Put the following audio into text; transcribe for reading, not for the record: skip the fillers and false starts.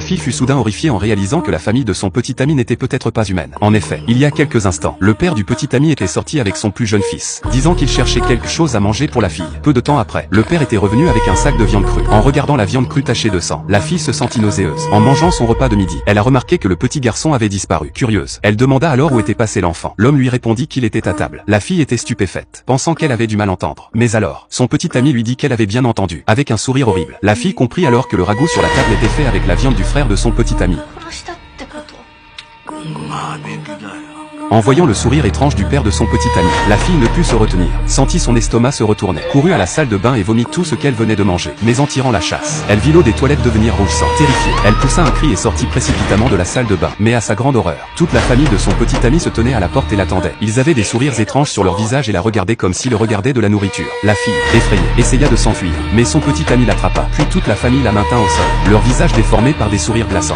fille fut soudain horrifiée en réalisant que la famille de son petit ami n'était peut-être pas humaine. En effet, il y a quelques instants, le père du petit ami était sorti avec son plus jeune fils, disant qu'il cherchait quelque chose à manger pour la fille. Peu de temps après, le père était revenu avec un sac de viande crue. En regardant la viande crue tachée de sang, la fille se sentit nauséeuse. En mangeant son repas de midi, elle a remarqué que le petit garçon avait disparu. Curieuse, elle demanda alors où était passé l'enfant. L'homme lui répondit qu'il était à table. La fille était stupéfaite, pensant qu'elle avait du mal entendre. Mais alors, son petit ami lui dit qu'elle avait bien entendu, avec un sourire horrible. La fille comprit alors que le ragoût sur la table était fait avec la viande du frère de son petit ami. En voyant le sourire étrange du père de son petit ami, la fille ne put se retenir, sentit son estomac se retourner, courut à la salle de bain et vomit tout ce qu'elle venait de manger. Mais en tirant la chasse, elle vit l'eau des toilettes devenir rouge sang. Terrifiée, elle poussa un cri et sortit précipitamment de la salle de bain. Mais à sa grande horreur, toute la famille de son petit ami se tenait à la porte et l'attendait. Ils avaient des sourires étranges sur leur visage et la regardaient comme s'ils regardaient de la nourriture. La fille, effrayée, essaya de s'enfuir, mais son petit ami l'attrapa. Puis toute la famille la maintint au sol, leur visage déformé par des sourires glaçants.